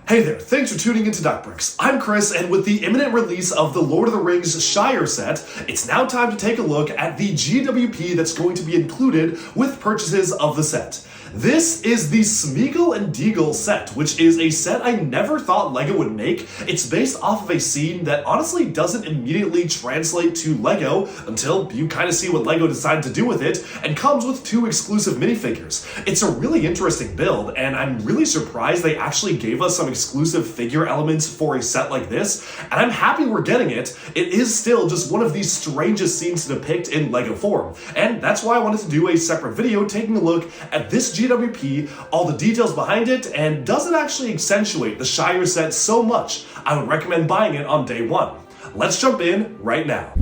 Hey there, thanks for tuning into Bricks. I'm Chris, and with the imminent release of the Lord of the Rings Shire set, it's now time to take a look at the GWP that's going to be included with purchases of the set. This is the Smeagol and Deagol set, which is a set I never thought LEGO would make. It's based off of a scene that honestly doesn't immediately translate to LEGO until you kind of see what LEGO decided to do with it, and comes with 2 exclusive minifigures. It's a really interesting build, and I'm really surprised they actually gave us some exclusive figure elements for a set like this, and I'm happy we're getting it. It is still just one of the strangest scenes to depict in LEGO form, and that's why I wanted to do a separate video taking a look at this GWP, all the details behind it, and does it actually accentuate the Shire set so much I would recommend buying it on day 1. Let's jump in right now.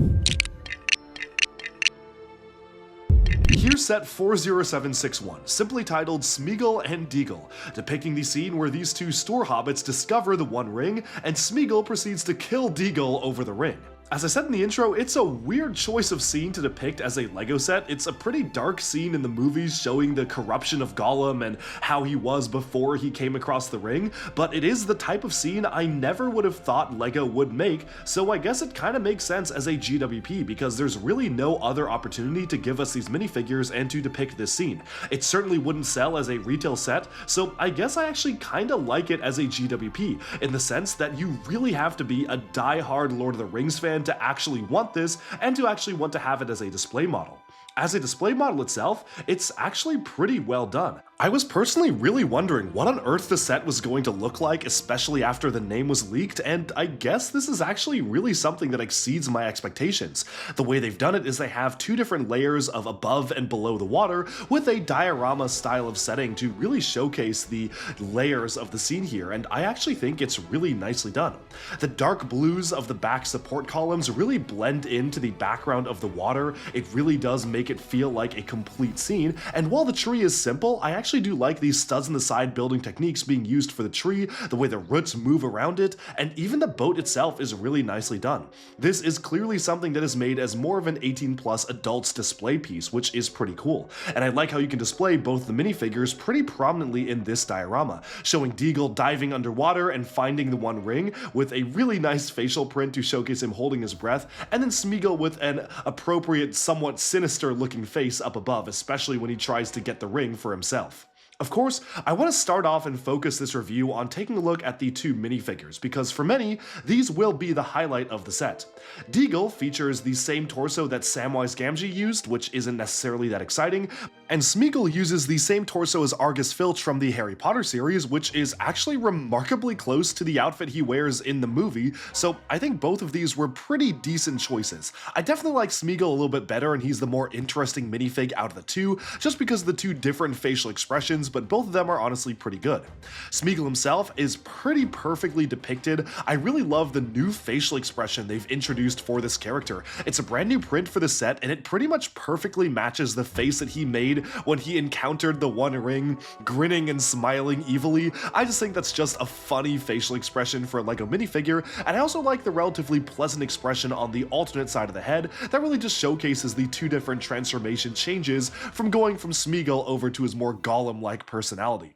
Here's set 40761, simply titled Smeagol and Deagol, depicting the scene where these 2 store hobbits discover the One Ring, and Smeagol proceeds to kill Deagol over the ring. As I said in the intro, it's a weird choice of scene to depict as a LEGO set. It's a pretty dark scene in the movies showing the corruption of Gollum and how he was before he came across the ring, but it is the type of scene I never would have thought LEGO would make, so I guess it kind of makes sense as a GWP because there's really no other opportunity to give us these minifigures and to depict this scene. It certainly wouldn't sell as a retail set, so I guess I actually kind of like it as a GWP, in the sense that you really have to be a die-hard Lord of the Rings fan to actually want this and to actually want to have it as a display model. As a display model itself, it's actually pretty well done. I was personally really wondering what on earth the set was going to look like, especially after the name was leaked, and I guess this is actually really something that exceeds my expectations. The way they've done it is they have 2 different layers of above and below the water with a diorama style of setting to really showcase the layers of the scene here, and I actually think it's really nicely done. The dark blues of the back support columns really blend into the background of the water. It really does make it feel like a complete scene, and while the tree is simple, I actually do like these studs in the side building techniques being used for the tree, the way the roots move around it, and even the boat itself is really nicely done. This is clearly something that is made as more of an 18+ adults display piece, which is pretty cool. And I like how you can display both the minifigures pretty prominently in this diorama, showing Deagol diving underwater and finding the One Ring with a really nice facial print to showcase him holding his breath, and then Smeagol with an appropriate, somewhat sinister looking face up above, especially when he tries to get the ring for himself. Of course, I want to start off and focus this review on taking a look at the 2 minifigures, because for many, these will be the highlight of the set. Deagol features the same torso that Samwise Gamgee used, which isn't necessarily that exciting, and Smeagol uses the same torso as Argus Filch from the Harry Potter series, which is actually remarkably close to the outfit he wears in the movie, so I think both of these were pretty decent choices. I definitely like Smeagol a little bit better, and he's the more interesting minifig out of the 2, just because of the 2 different facial expressions, but both of them are honestly pretty good. Smeagol himself is pretty perfectly depicted. I really love the new facial expression they've introduced for this character. It's a brand new print for the set, and it pretty much perfectly matches the face that he made when he encountered the One Ring, grinning and smiling evilly. I just think that's just a funny facial expression for a LEGO minifigure, and I also like the relatively pleasant expression on the alternate side of the head that really just showcases the 2 different transformation changes from going from Smeagol over to his more Gollum-like personality.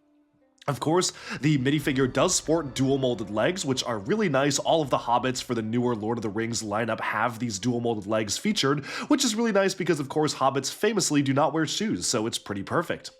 Of course, the minifigure does sport dual molded legs, which are really nice. All of the hobbits for the newer Lord of the Rings lineup have these dual molded legs featured, which is really nice because, of course, hobbits famously do not wear shoes, so it's pretty perfect.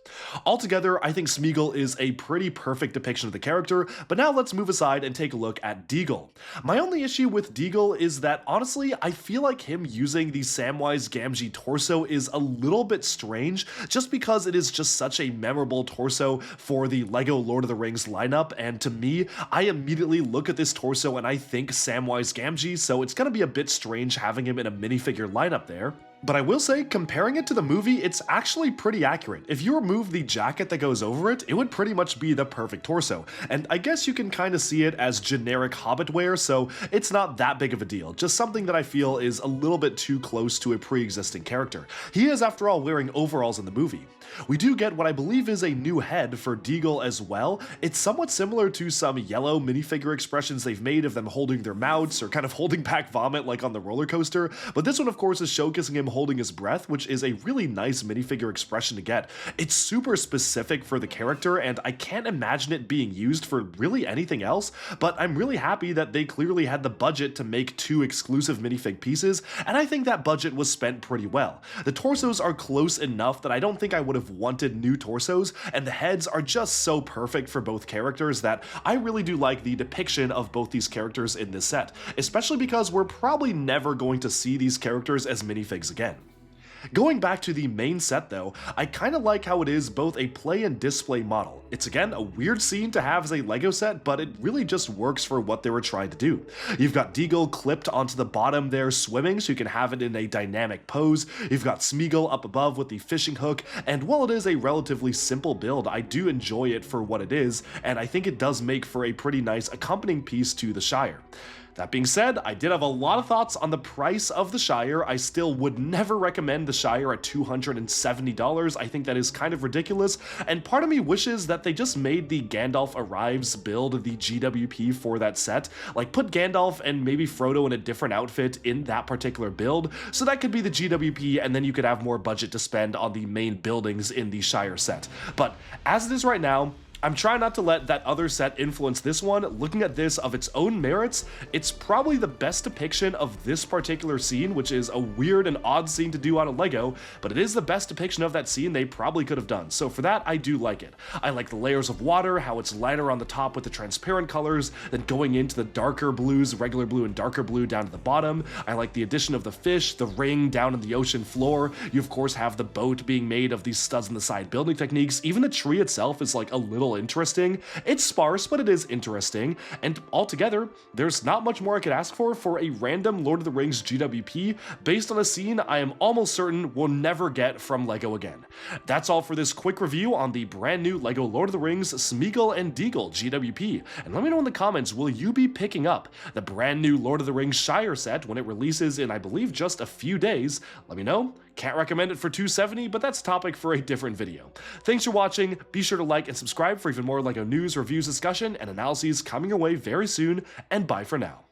Altogether, I think Smeagol is a pretty perfect depiction of the character, but now let's move aside and take a look at Deagol. My only issue with Deagol is that, honestly, I feel like him using the Samwise Gamgee torso is a little bit strange, just because it is just such a memorable torso for the LEGO Lord of the Rings lineup, and to me, I immediately look at this torso and I think Samwise Gamgee, so it's gonna be a bit strange having him in a minifigure lineup there. But I will say, comparing it to the movie, it's actually pretty accurate. If you remove the jacket that goes over it, it would pretty much be the perfect torso. And I guess you can kind of see it as generic Hobbit wear, so it's not that big of a deal. Just something that I feel is a little bit too close to a pre-existing character. He is, after all, wearing overalls in the movie. We do get what I believe is a new head for Deagol as well. It's somewhat similar to some yellow minifigure expressions they've made of them holding their mouths or kind of holding back vomit like on the roller coaster, but this one of course is showcasing him holding his breath, which is a really nice minifigure expression to get. It's super specific for the character, and I can't imagine it being used for really anything else, but I'm really happy that they clearly had the budget to make 2 exclusive minifig pieces, and I think that budget was spent pretty well. The torsos are close enough that I don't think I would have wanted new torsos, and the heads are just so perfect for both characters that I really do like the depiction of both these characters in this set, especially because we're probably never going to see these characters as minifigs again. Going back to the main set though, I kinda like how it is both a play and display model. It's again a weird scene to have as a LEGO set, but it really just works for what they were trying to do. You've got Deagol clipped onto the bottom there swimming, so you can have it in a dynamic pose. You've got Smeagol up above with the fishing hook, and while it is a relatively simple build, I do enjoy it for what it is, and I think it does make for a pretty nice accompanying piece to the Shire. That being said, I did have a lot of thoughts on the price of the Shire. I still would never recommend the Shire at $270. I think that is kind of ridiculous, and part of me wishes that they just made the Gandalf Arrives build the GWP for that set. Like, put Gandalf and maybe Frodo in a different outfit in that particular build, so that could be the GWP, and then you could have more budget to spend on the main buildings in the Shire set. But as it is right now, I'm trying not to let that other set influence this one. Looking at this of its own merits, it's probably the best depiction of this particular scene, which is a weird and odd scene to do on a LEGO, but it is the best depiction of that scene they probably could have done. So for that, I do like it. I like the layers of water, how it's lighter on the top with the transparent colors, then going into the darker blues, regular blue and darker blue down to the bottom. I like the addition of the fish, the ring down in the ocean floor. You of course have the boat being made of these studs on the side building techniques. Even the tree itself is like a little interesting. It's sparse, but it is interesting, and altogether, there's not much more I could ask for a random Lord of the Rings GWP based on a scene I am almost certain we'll never get from LEGO again. That's all for this quick review on the brand new LEGO Lord of the Rings Smeagol and Deagol GWP, and let me know in the comments, will you be picking up the brand new Lord of the Rings Shire set when it releases in, I believe, just a few days? Let me know. Can't recommend it for $270, but that's a topic for a different video. Thanks for watching. Be sure to like and subscribe for even more LEGO news, reviews, discussion, and analyses coming your way very soon, and bye for now.